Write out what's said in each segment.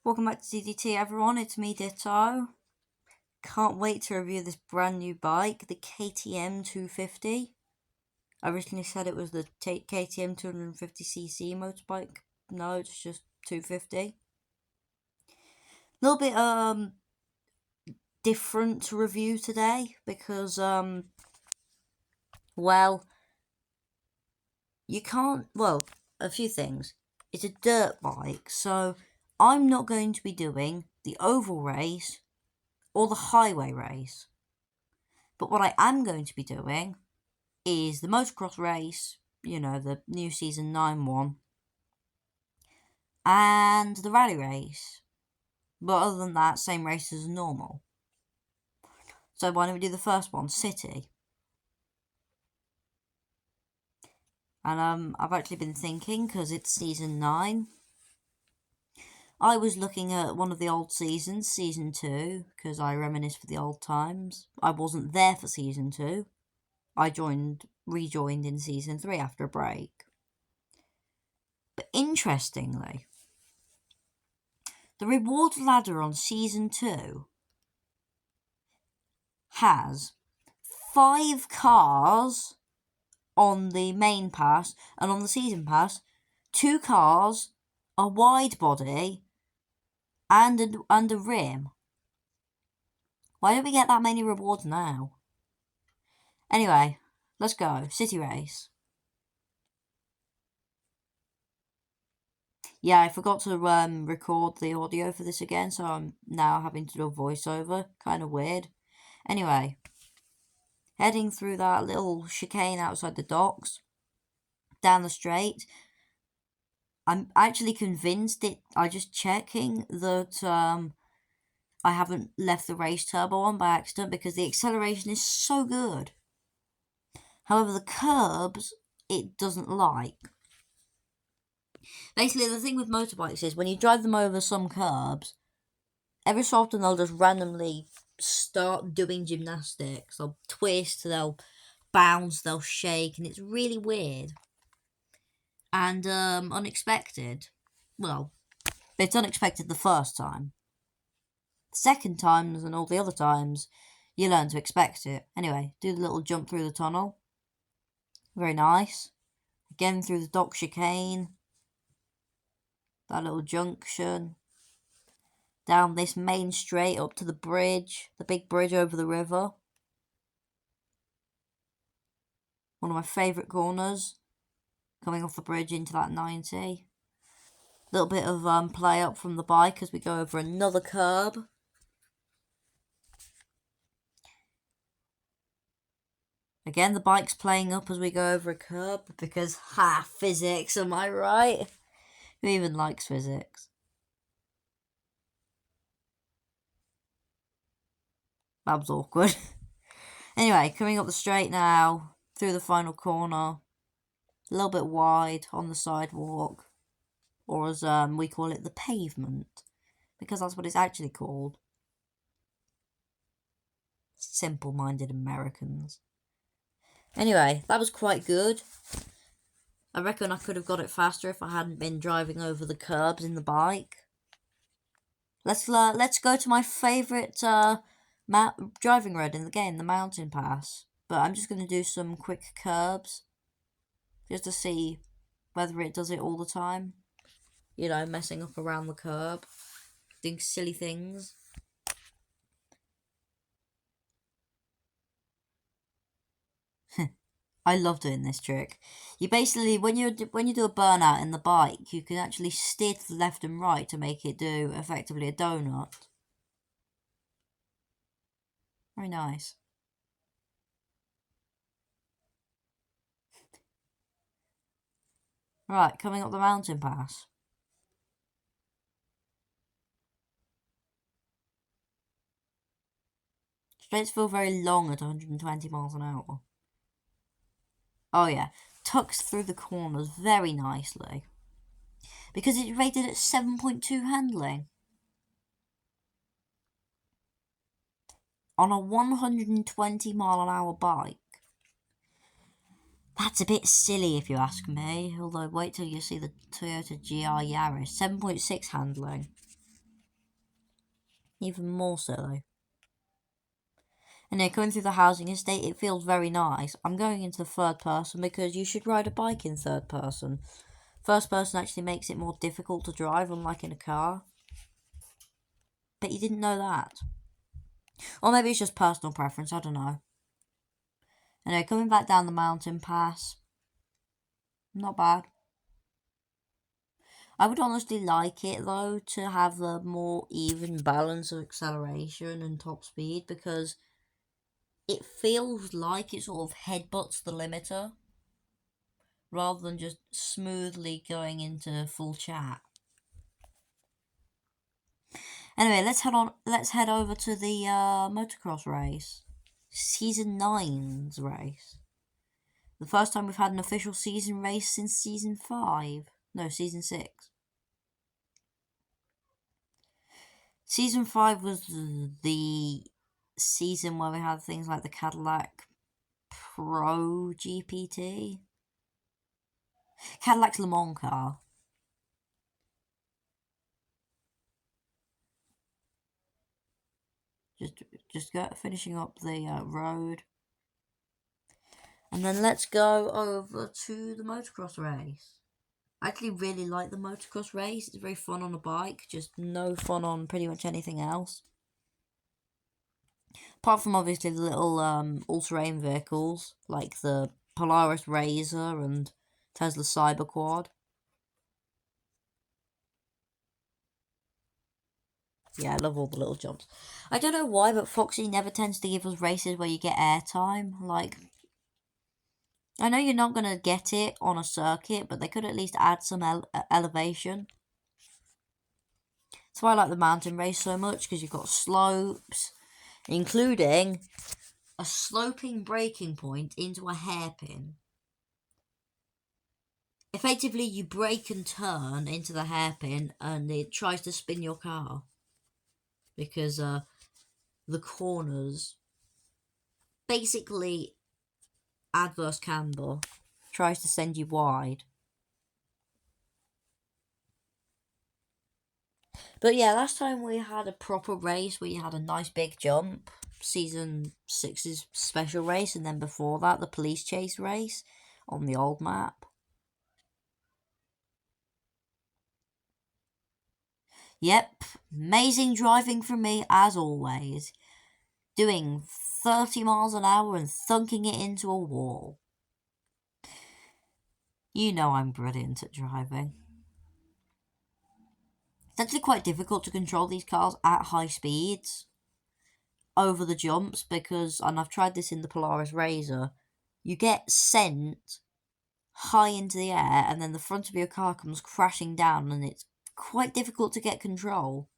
Welcome back to DDT everyone, it's me Ditto. Can't wait to review this brand new bike, the KTM 250. I originally said it was the KTM 250cc motorbike. No, it's just 250. A little bit different to review today because you can't, a few things. It's a dirt bike, so I'm not going to be doing the oval race or the highway race. But what I am going to be doing is the motocross race, the new season 9 one, and the rally race. But other than that, same race as normal. So why don't we do the first one, City? And I've actually been thinking, because it's season 9, I was looking at one of the old seasons, season 2, because I reminisce for the old times. I wasn't there for season 2. I rejoined in season 3 after a break. But interestingly, the reward ladder on season 2 has 5 cars on the main pass, and on the season pass, 2 cars, a wide body, and a rim. Why don't we get that many rewards now? Anyway, let's go. City race. Yeah, I forgot to record the audio for this again, so I'm now having to do a voiceover. Kind of weird. Anyway, heading through that little chicane outside the docks, down the straight. I'm actually convinced I'm just checking that I haven't left the race turbo on by accident because the acceleration is so good. However, the curbs, it doesn't like. Basically, the thing with motorbikes is when you drive them over some curbs, every so often they'll just randomly start doing gymnastics. They'll twist, they'll bounce, they'll shake, and it's really weird. And unexpected. Well, it's unexpected the first time. The second times and all the other times, you learn to expect it. Anyway, do the little jump through the tunnel. Very nice. Again through the dock chicane. That little junction. Down this main straight up to the bridge. The big bridge over the river. One of my favourite corners. Coming off the bridge into that 90. Little bit of play up from the bike as we go over another curb. Again, the bike's playing up as we go over a curb because, physics, am I right? Who even likes physics? That was awkward. Anyway, coming up the straight now, through the final corner. A little bit wide on the sidewalk. Or as we call it, the pavement. Because that's what it's actually called. Simple-minded Americans. Anyway, that was quite good. I reckon I could have got it faster if I hadn't been driving over the curbs in the bike. Let's go to my favourite driving road in the game, the mountain pass. But I'm just going to do some quick curbs. Just to see whether it does it all the time. Messing up around the curb. Doing silly things. I love doing this trick. You basically, when you do a burnout in the bike, you can actually steer to the left and right to make it do effectively a donut. Very nice. Right, coming up the mountain pass. Straights feel very long at 120 miles an hour. Oh yeah, tucks through the corners very nicely. Because it's rated at 7.2 handling. On a 120 mile an hour bike. That's a bit silly if you ask me. Although wait till you see the Toyota GR Yaris. 7.6 handling. Even more silly. And then going through the housing estate, it feels very nice. I'm going into the third person because you should ride a bike in third person. First person actually makes it more difficult to drive, unlike in a car. But you didn't know that. Or maybe it's just personal preference, I don't know. Anyway, coming back down the mountain pass. Not bad. I would honestly like it though to have a more even balance of acceleration and top speed because it feels like it sort of headbutts the limiter rather than just smoothly going into full chat. Anyway, let's head over to the motocross race. Season 9's race. The first time we've had an official season race since season 5. No, season 6. Season 5 was the season where we had things like the Cadillac Pro GPT. Cadillac's Le Mans car. Just finishing up the road. And then let's go over to the motocross race. I actually really like the motocross race. It's very fun on a bike, just no fun on pretty much anything else. Apart from obviously the little all-terrain vehicles, like the Polaris Razor and Tesla Cyberquad. Yeah, I love all the little jumps. I don't know why, but Foxy never tends to give us races where you get airtime. Like, I know you're not going to get it on a circuit, but they could at least add some elevation. That's why I like the mountain race so much, because you've got slopes, including a sloping braking point into a hairpin. Effectively, you brake and turn into the hairpin, and it tries to spin your car. Because the corners, basically adverse camber, tries to send you wide. But yeah, last time we had a proper race where you had a nice big jump. Season 6's special race, and then before that, the police chase race on the old map. Yep, amazing driving from me as always. Doing 30 miles an hour and thunking it into a wall. You know I'm brilliant at driving. It's actually quite difficult to control these cars at high speeds over the jumps because, and I've tried this in the Polaris Razor, you get sent high into the air and then the front of your car comes crashing down and it's quite difficult to get control.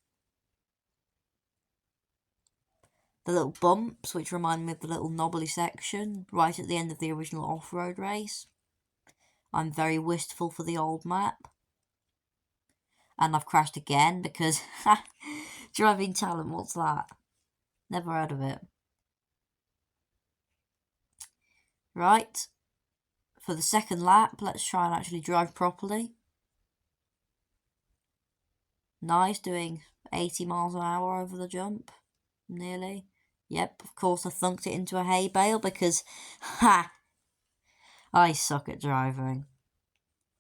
The little bumps, which remind me of the little knobbly section right at the end of the original off-road race. I'm very wistful for the old map. And I've crashed again because driving talent, what's that? Never heard of it. Right. For the second lap, let's try and actually drive properly. Nice, doing 80 miles an hour over the jump. Nearly. Yep, of course I thunked it into a hay bale because, I suck at driving.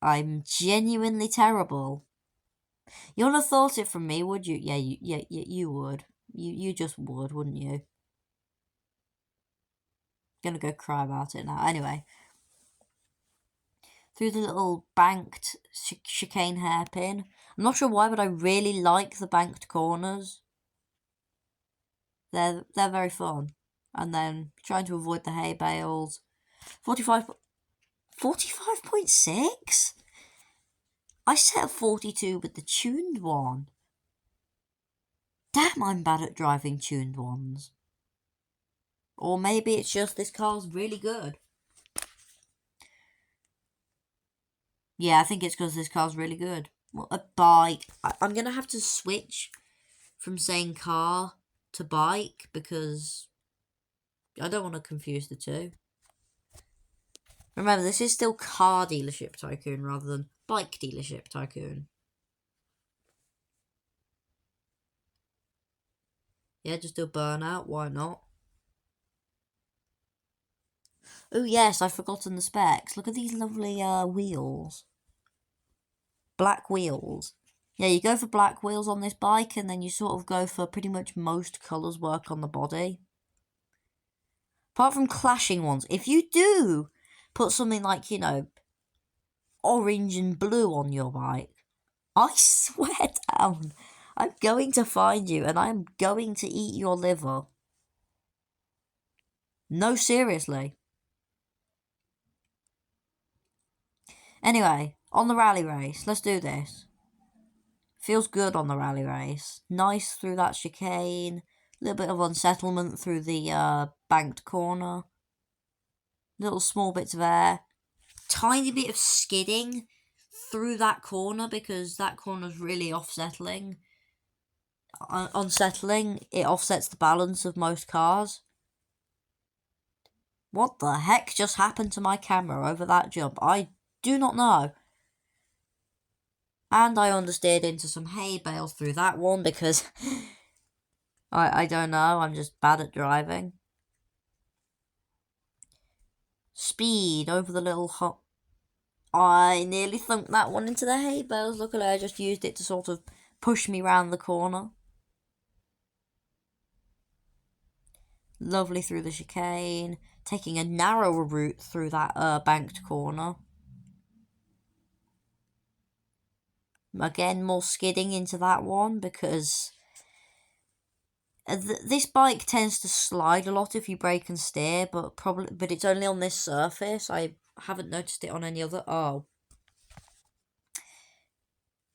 I'm genuinely terrible. You wouldn't have thought it from me, would you? Yeah, you would. You just would, wouldn't you? Gonna go cry about it now. Anyway. Through the little banked chicane hairpin. I'm not sure why, but I really like the banked corners. They're very fun. And then trying to avoid the hay bales. 45.6? I set a 42 with the tuned one. Damn, I'm bad at driving tuned ones. Or maybe it's just this car's really good. Yeah, I think it's because this car's really good. Well, a bike. I'm going to have to switch from saying car to bike because I don't want to confuse the two. Remember, this is still car dealership Tycoon rather than bike dealership Tycoon. Yeah, just do a burnout. Why not? Oh yes, I've forgotten the specs. Look at these lovely wheels. Black wheels. Yeah, you go for black wheels on this bike, and then you sort of go for pretty much most colours work on the body. Apart from clashing ones. If you do put something like, you know, orange and blue on your bike, I swear down, I'm going to find you and I'm going to eat your liver. No, seriously. Anyway, on the rally race, let's do this. Feels good on the rally race. Nice through that chicane. A little bit of unsettlement through the banked corner. Little small bits of air. Tiny bit of skidding through that corner because that corner's really unsettling. It offsets the balance of most cars. What the heck just happened to my camera over that jump? I do not know. And I understeered into some hay bales through that one because I don't know, I'm just bad at driving. Speed over the little hop. I nearly thunked that one into the hay bales. Luckily, I just used it to sort of push me round the corner. Lovely through the chicane. Taking a narrower route through that banked corner. Again, more skidding into that one because this bike tends to slide a lot if you brake and steer, but it's only on this surface. I haven't noticed it on any other. Oh.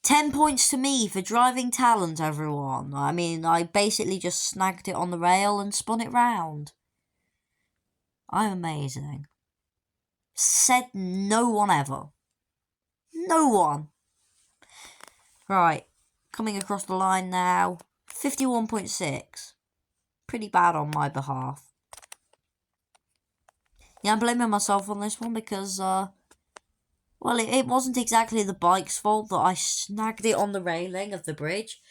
10 points to me for driving talent, everyone. I mean, I basically just snagged it on the rail and spun it round. I'm amazing. Said no one ever. No one. Right, coming across the line now. 51.6. Pretty bad on my behalf. Yeah, I'm blaming myself on this one because, well, it wasn't exactly the bike's fault that I snagged it on the railing of the bridge.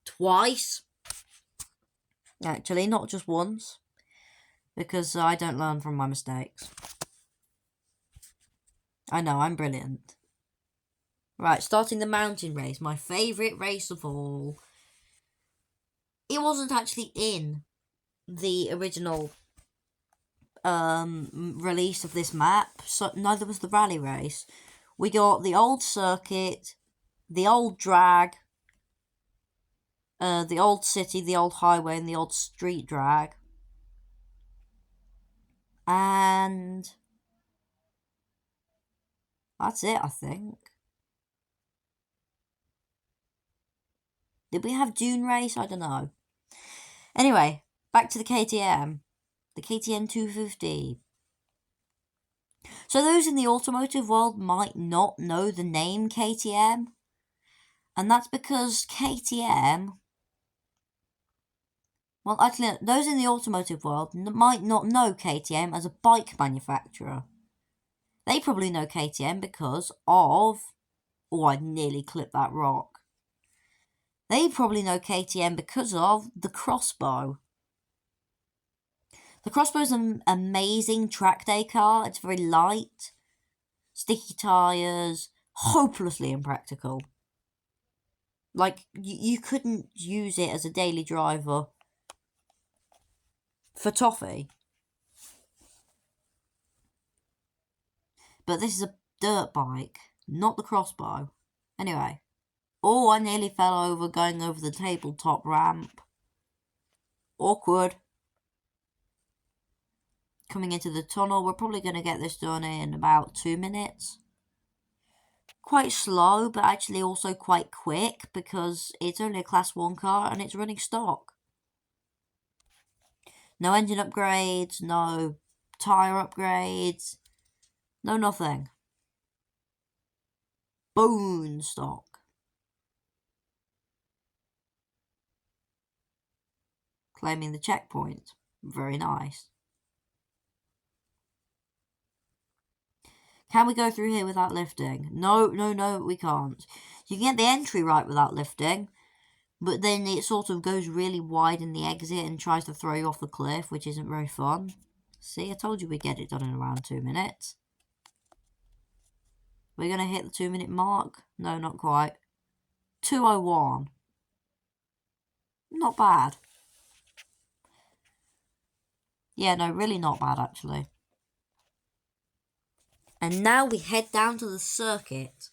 Twice. Actually, not just once. Because I don't learn from my mistakes. I know, I'm brilliant. Right, starting the mountain race. My favourite race of all. It wasn't actually in the original release of this map, so neither was the rally race. We got the old circuit, the old drag, the old city, the old highway, and the old street drag. And that's it, I think. Did we have Dune race? I don't know. Anyway, back to the KTM. The KTM 250. So those in the automotive world might not know the name KTM. And that's because KTM... Well, actually, those in the automotive world might not know KTM as a bike manufacturer. They probably know KTM because of... Oh, I nearly clipped that rock. They probably know KTM because of the Crossbow. The Crossbow is an amazing track day car. It's very light, sticky tyres, hopelessly impractical. Like, you couldn't use it as a daily driver for toffee. But this is a dirt bike, not the Crossbow. Anyway. Oh, I nearly fell over going over the tabletop ramp. Awkward. Coming into the tunnel. We're probably going to get this done in about 2 minutes. Quite slow, but actually also quite quick because it's only a Class 1 car and it's running stock. No engine upgrades, no tyre upgrades, no nothing. Bone stock. Claiming the checkpoint. Very nice. Can we go through here without lifting? No, we can't. You can get the entry right without lifting, But then it sort of goes really wide in the exit and tries to throw you off the cliff, which isn't very fun. See, I told you we'd get it done in around 2 minutes. We're going to hit the 2-minute mark? No, not quite. 2:01. Not bad. Yeah, no, really not bad, actually. And now we head down to the circuit.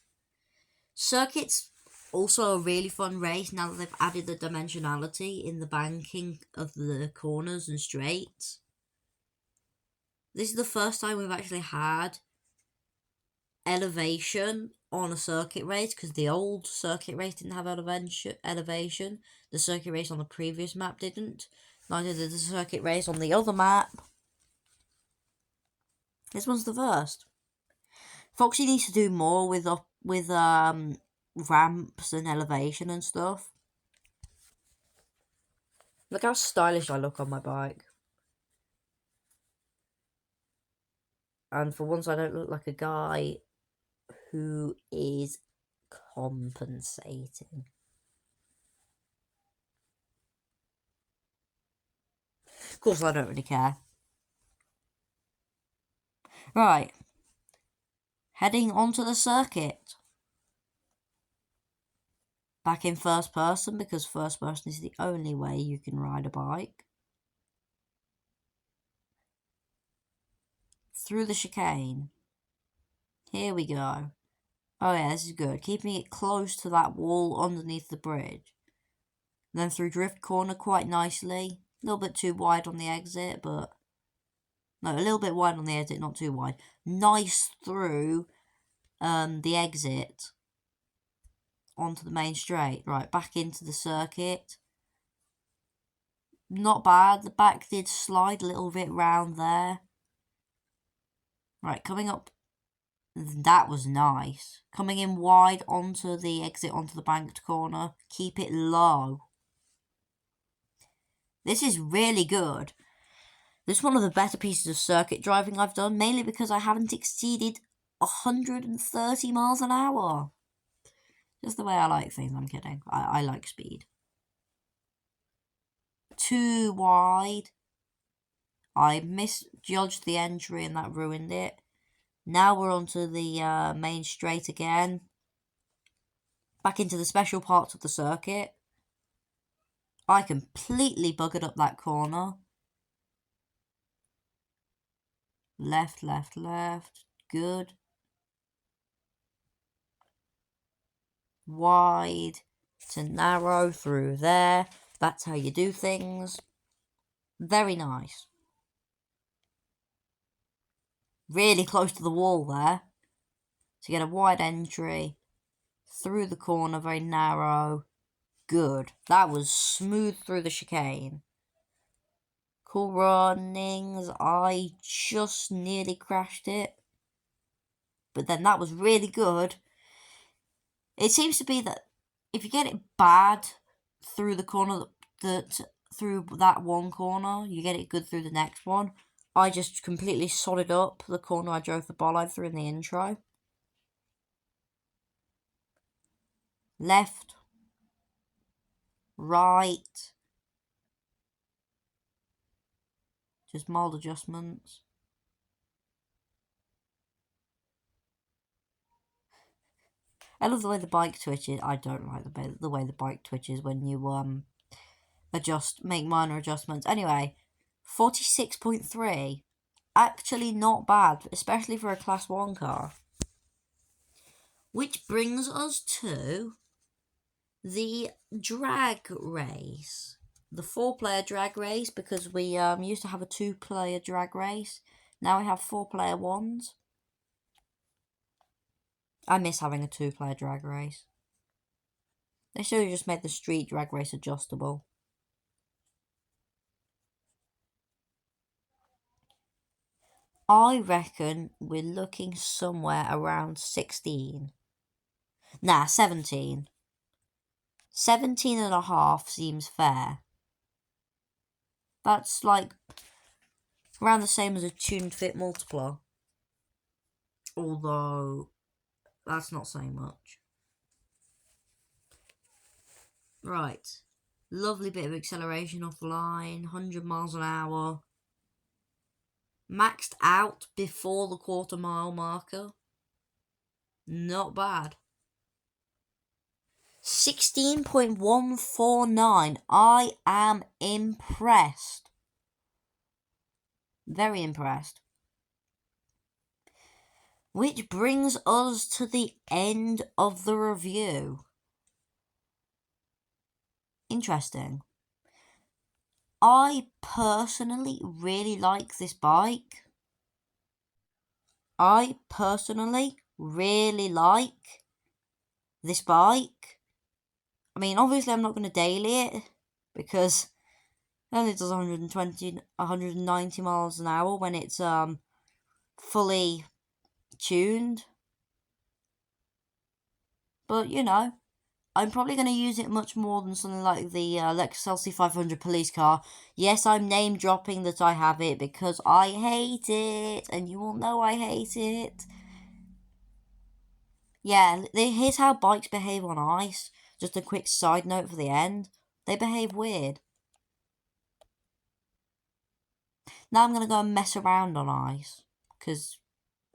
Circuit's also a really fun race now that they've added the dimensionality in the banking of the corners and straights. This is the first time we've actually had elevation on a circuit race, because the old circuit race didn't have elevation. The circuit race on the previous map didn't. Neither did the circuit race on the other map. This one's the first. Foxy needs to do more with ramps and elevation and stuff. Look how stylish I look on my bike. And for once I don't look like a guy who is compensating. Of course I don't really care. Right. Heading onto the circuit. Back in first person, because first person is the only way you can ride a bike. Through the chicane. Here we go. Oh yeah, this is good. Keeping it close to that wall underneath the bridge. Then through drift corner quite nicely. A little bit too wide on the exit, but... No, a little bit wide on the exit, not too wide. Nice through the exit onto the main straight. Right, back into the circuit. Not bad. The back did slide a little bit round there. Right, coming up. That was nice. Coming in wide onto the exit, onto the banked corner. Keep it low. This is really good. This is one of the better pieces of circuit driving I've done, mainly because I haven't exceeded 130 miles an hour. Just the way I like things, I'm kidding. I like speed. Too wide. I misjudged the entry and that ruined it. Now we're onto the main straight again. Back into the special parts of the circuit. I completely buggered up that corner. Left, left, left. Good. Wide to narrow through there. That's how you do things. Very nice. Really close to the wall there. To get a wide entry. Through the corner, very narrow. Good. That was smooth through the chicane. Cool runnings. I just nearly crashed it. But then that was really good. It seems to be that if you get it bad through the corner, through that one corner, you get it good through the next one. I just completely sodded up the corner I drove the bollard through in the intro. Left. Right. Just mild adjustments. I love the way the bike twitches. I don't like the way the bike twitches when you make minor adjustments. Anyway, 46.3. Actually not bad, especially for a Class 1 car. Which brings us to the drag race. The 4-player drag race, because we used to have a 2-player drag race. Now we have 4-player ones. I miss having a 2-player drag race. They should have just made the street drag race adjustable. I reckon we're looking somewhere around 16. Nah, 17. 17 and a half seems fair. That's like around the same as a tuned fit multipler. Although, that's not saying much. Right. Lovely bit of acceleration off the line, 100 miles an hour. Maxed out before the quarter-mile marker. Not bad. 16.149. I am impressed. Very impressed. Which brings us to the end of the review. Interesting. I personally really like this bike. I personally really like this bike. I mean, obviously I'm not going to daily it because it only does 120, 190 miles an hour when it's fully tuned. But, you know, I'm probably going to use it much more than something like the Lexus LC500 police car. Yes, I'm name dropping that I have it because I hate it, and you all know I hate it. Yeah, here's how bikes behave on ice. Just a quick side note for the end. They behave weird. Now I'm going to go and mess around on ice, because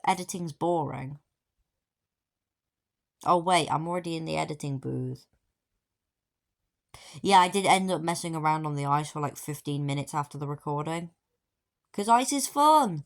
editing's boring. Oh wait, I'm already in the editing booth. Yeah, I did end up messing around on the ice for like 15 minutes after the recording. Because ice is fun!